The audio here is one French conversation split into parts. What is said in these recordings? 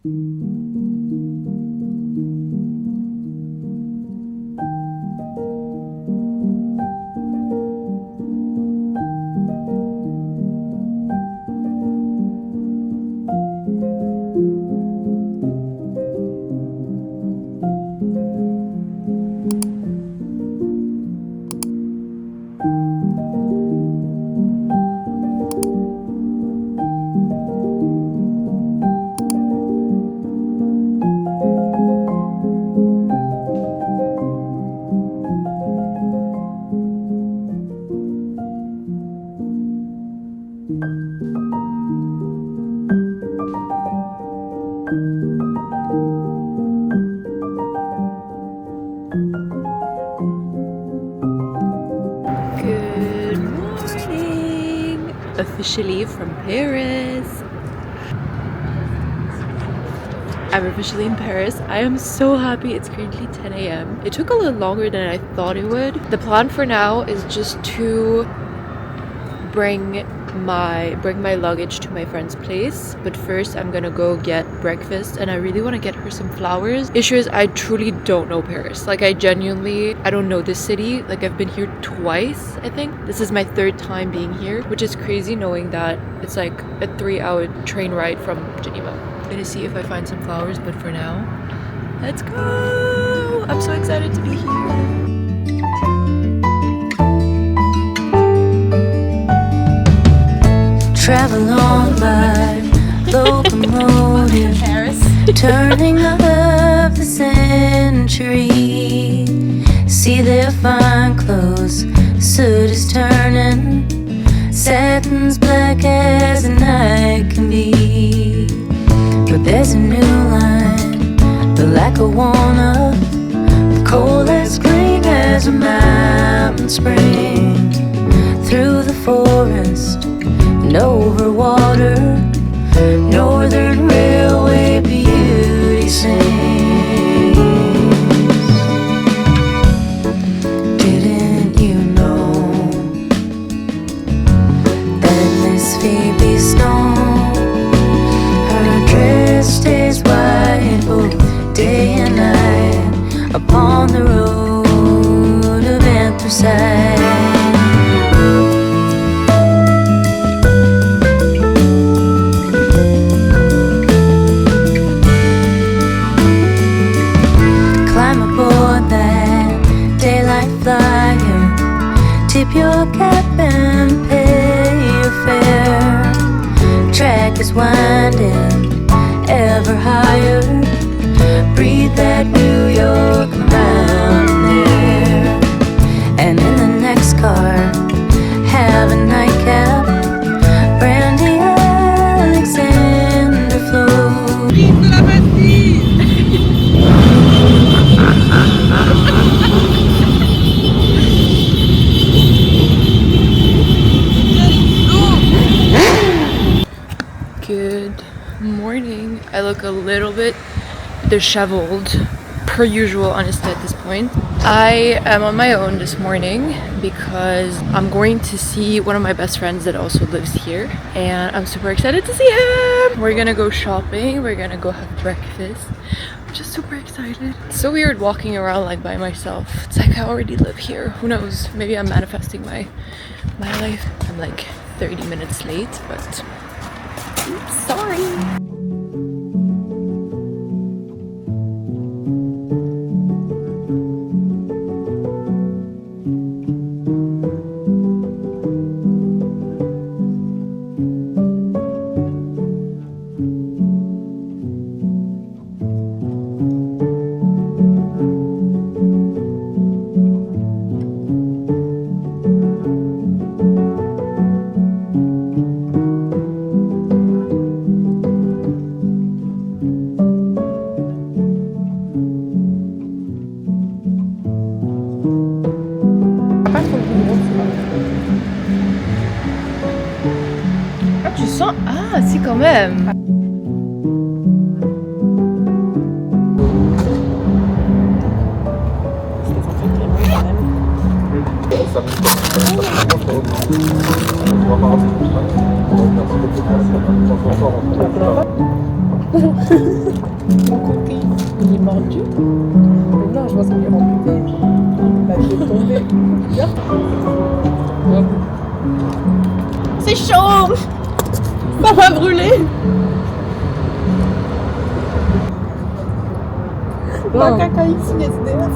Good morning! Officially from Paris. I'm officially in Paris. I am so happy. It's currently 10 a.m. It took a little longer than I thought it would. The plan for now is just to bring my luggage to my friend's place, but first I'm gonna go get breakfast, and I really want to get her some flowers. Issue is I truly don't know Paris. Like I don't know this city. Like I've been here twice, I think. This is my third time being here, which is crazy knowing that it's like a 3-hour train ride from Geneva. I'm gonna see if I find some flowers, but for now, let's go! I'm so excited to be here. Travel on by locomotive, turning of the century. See their fine clothes, soot is turning, satin's black as the night can be. But there's a new line, the Lackawanna, cold as green as a mountain spring. Through the forest and over water, Northern Railway beauty sings. Didn't you know that Miss Phoebe Stone, her dress stays white both day and night upon the road of anthracite? Tip your cap and pay your fare. Track is winding ever higher. Breathe that New York mountain air. And in the next car, have a nightcap, Brandy Alexander flow. Vive la Bastille! Good morning. I look a little bit disheveled, per usual, honestly, at this point. I am on my own this morning because I'm going to see one of my best friends that also lives here, and I'm super excited to see him. We're gonna go shopping, we're gonna go have breakfast. I'm just super excited. It's so weird walking around like by myself. It's like I already live here. Who knows? Maybe I'm manifesting my life. I'm like 30 minutes late, but oops, sorry. Tu sens... Ah, si, quand même. Il est mordu. Non, je pense qu'il est amputé. Il a fait tomber. C'est chaud. Ça va brûler. Pas caca ici, SDF.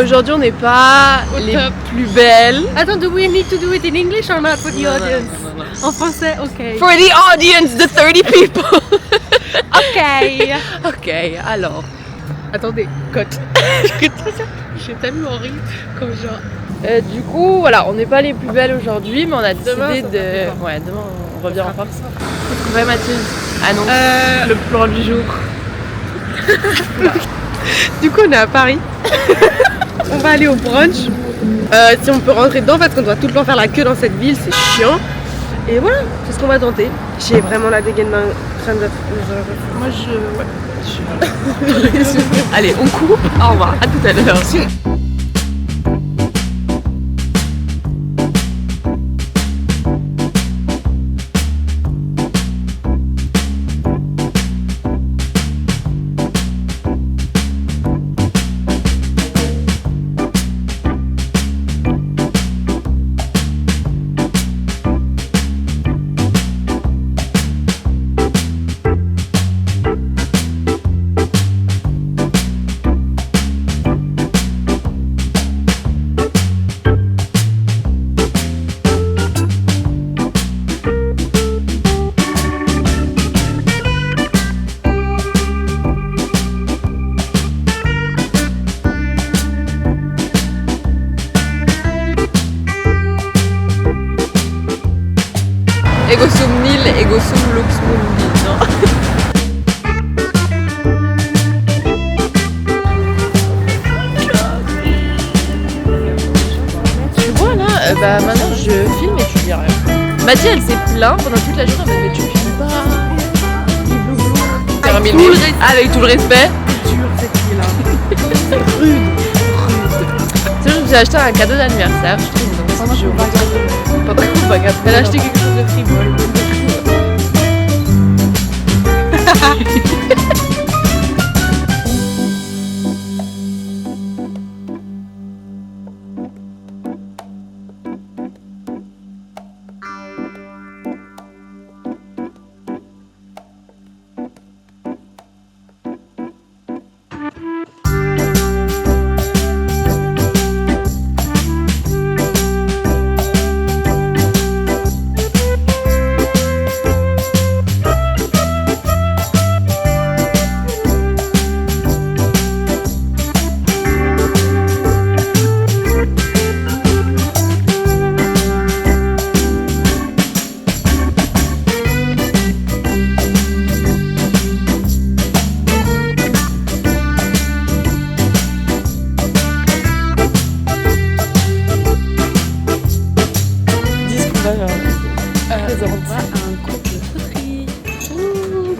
Aujourd'hui, on n'est pas les plus belles. Attends, do we need to do it in English or not for the audience? En français, ok. For the audience, the 30 people. Ok. Ok, alors. Attendez, cote. J'ai tellement ri comme genre. Du coup, voilà, on n'est pas les plus belles aujourd'hui, mais on a Demain, décidé ça de. sera Ouais, demain, on revient en force. Ouais, Mathilde, annonce Le plan du jour. Du coup, on est à Paris. On va aller au brunch. Si on peut rentrer dedans, parce qu'on doit tout le temps faire la queue dans cette ville, c'est chiant. Et voilà, c'est ce qu'on va tenter. J'ai vraiment la dégaine d'un crâne de. Moi, Allez, on coupe. Au revoir, à tout à l'heure. Ego sum nil, ego sum lux mundi, non? Tu vois là, bah maintenant je filme et tu dis rien. Mathilde elle s'est plainte pendant toute la journée, mais tu filmes pas. Avec tout le respect. C'est rude. Tu sais, j'ai acheté un cadeau d'anniversaire, je trouve. Donc, je elle a acheté quelque chose de frivole.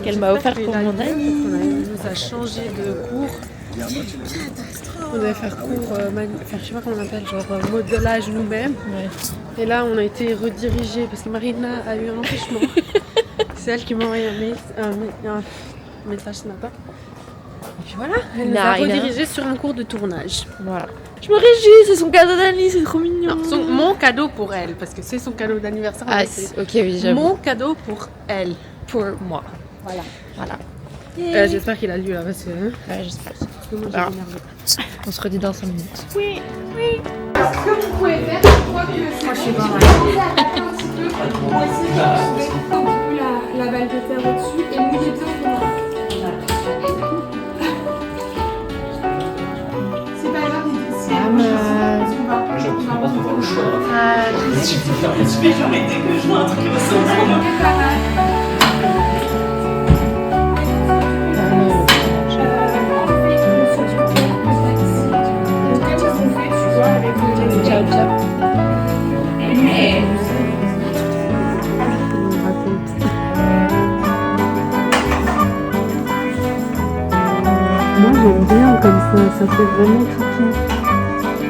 Qu'elle m'a offert pour mon ami. Elle nous a changé de cours. On devait faire cours, je sais pas comment on appelle, genre modelage nous-mêmes. Ouais. Et là, on a été redirigés parce que Marina a eu un empêchement. C'est elle qui m'a envoyé un message ce matin. Et puis voilà, elle nous a redirigés sur un cours de tournage. Voilà. Je me réjouis, c'est son cadeau d'Annie, c'est trop mignon. Non, mon cadeau pour elle, parce que c'est son cadeau d'anniversaire. Ah, ok, oui, j'avoue. Mon cadeau pour elle. Pour moi. Voilà. J'espère qu'il a lu là, parce que. Ouais, j'espère. Moi, Alors, j'ai énervé. on se redit dans 5 minutes. Oui. Ce que vous pouvez faire, je crois que c'est Moi, je suis bon. pas Vous allez un petit peu pour essayer de mettre un petit peu la balle de terre au-dessus et mouiller bien le bras. C'est pas grave, c'est parce qu'on va le choix. Si tu peux faire une suite, j'aurais été que je vois un truc qui ressemble vraiment. En fait, ce qu'on fait, tu vois, avec Ciao, ciao. Moi j'aime bien comme ça fait vraiment tout.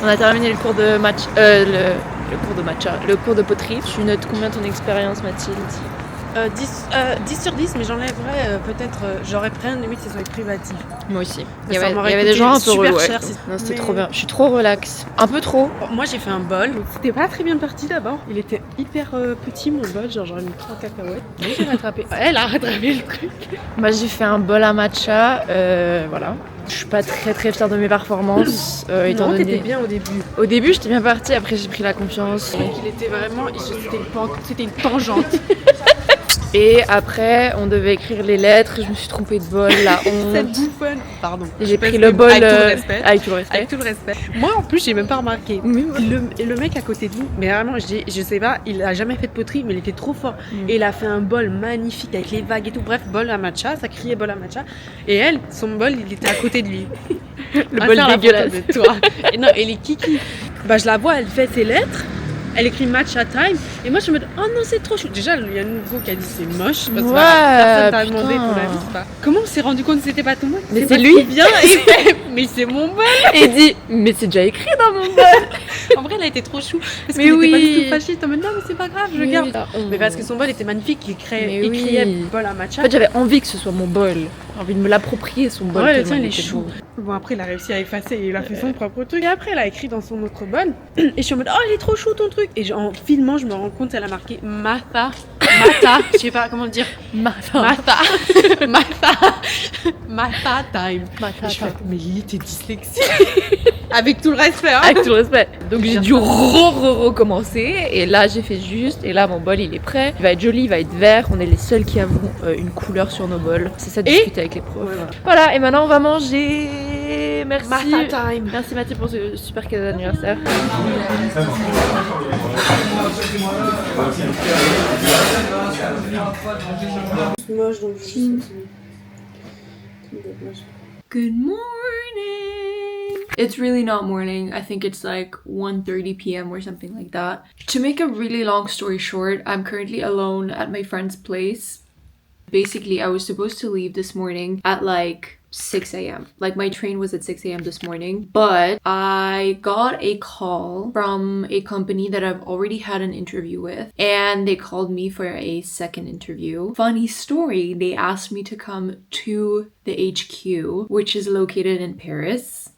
On a terminé le cours de match, le cours de matcha, le cours de poterie. Tu notes combien ton expérience, Mathilde? 10 sur 10, mais j'enlèverais peut-être, j'aurais pris un limite que ce soit privatif. Moi aussi. Mais Il y ça avait m'aurait des coûté gens un peu super relous. cher, Ouais. si- Non, c'était mais- trop bien. Je suis trop relax. Un peu trop. Moi j'ai fait un bol. C'était pas très bien parti d'abord. Il était hyper petit mon bol, genre j'aurais mis 3 cacahuètes. Mais j'ai rattrapé. Elle a rattrapé le truc. Moi, j'ai fait un bol à matcha. Voilà. Je suis pas très fière de mes performances. Étant Non, donné... t'étais bien au début. Au début, j'étais bien partie. Après, j'ai pris la confiance. Il était vraiment. C'était une tangente. Et après, on devait écrire les lettres. Je me suis trompée de bol. La Cette honte. bouffonne. Pardon. J'ai Parce pris que- le bol Avec tout le respect. avec tout le respect. Avec tout le respect. Moi en plus j'ai même pas remarqué. Oui, Le mec à côté de nous, mais vraiment je sais pas, il a jamais fait de poterie mais il était trop fort. Et il a fait un bol magnifique avec les vagues et tout. Bref, bol à matcha, ça criait bol à matcha. Et elle, son bol, il était à côté de lui. Le On va bol faire la dégueulasse. photo de toi. Et non, et les kiki. Bah je la vois, elle fait ses lettres. Elle écrit matcha time et moi je me dis oh non c'est trop chou. Déjà il y a une go qui a dit c'est moche parce que personne t'a demandé putain. ton avis. C'est pas. Comment on s'est rendu compte que c'était pas ton bol? Mais pas c'est lui. si bien et mais c'est mon bol. Et il dit, mais c'est déjà écrit dans mon bol. En vrai elle a été trop chou parce Mais qu'il était pas oui. du tout fâché. T'en mode non mais c'est pas grave je garde. Mais parce que son bol était magnifique, il Mais criait oui. bol à matcha. En fait, j'avais envie que ce soit mon bol. J'ai envie de me l'approprier, son bol. Ouais, le tellement tien il est était chou. beau. Bon après il a réussi à effacer et il a fait son propre truc. Et après elle a écrit dans son autre bol et je suis en mode oh il est trop chou ton truc. Et en filmant je me rends compte elle a marqué Mata, je sais pas comment dire. Mata time. Et je fais, mais Lily t'es dyslexique. Avec tout le respect hein. Avec tout le respect. Donc j'ai dû recommencer. Et là, j'ai fait juste. Et là, mon bol, il est prêt. Il va être joli, il va être vert. On est les seuls qui avons une couleur sur nos bols. C'est ça, discuter avec les profs. Ouais, voilà. Voilà, et maintenant, on va manger. Merci. Mata time. Merci Mathilde pour ce super cadeau d'anniversaire. Moche donc Good morning! It's really not morning. I think it's like 1:30 p.m. or something like that. To make a really long story short, I'm currently alone at my friend's place. Basically, I was supposed to leave this morning at like 6 a.m. Like my train was at 6 a.m. this morning, but I got a call from a company that I've already had an interview with, and they called me for a second interview. Funny story, they asked me to come to the HQ, which is located in Paris.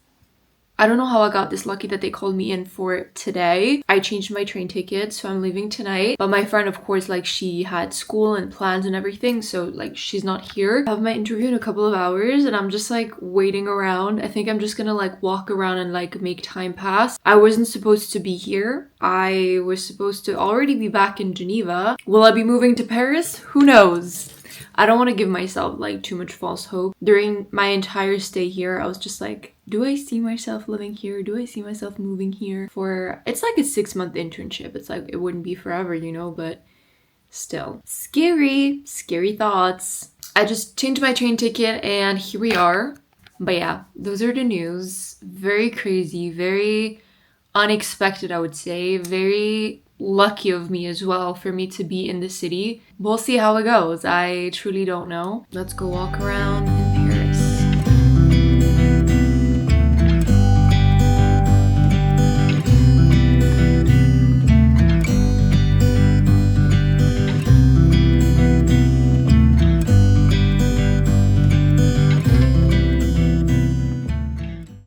I don't know how I got this lucky that they called me in for today. I changed my train ticket, so I'm leaving tonight. But my friend, of course, like she had school and plans and everything, so like she's not here. I have my interview in a couple of hours and I'm just like waiting around. I think I'm just gonna like walk around and like make time pass. I wasn't supposed to be here. I was supposed to already be back in Geneva. Will I be moving to Paris? Who knows? I don't want to give myself like too much false hope. During my entire stay here, I was just like, do I see myself living here? Do I see myself moving here for... It's like a 6-month internship. It's like, it wouldn't be forever, you know, but still. Scary thoughts. I just changed my train ticket and here we are. But yeah, those are the news. Very crazy, very unexpected, I would say. Very lucky of me as well for me to be in the city. We'll see how it goes. I truly don't know. Let's go walk around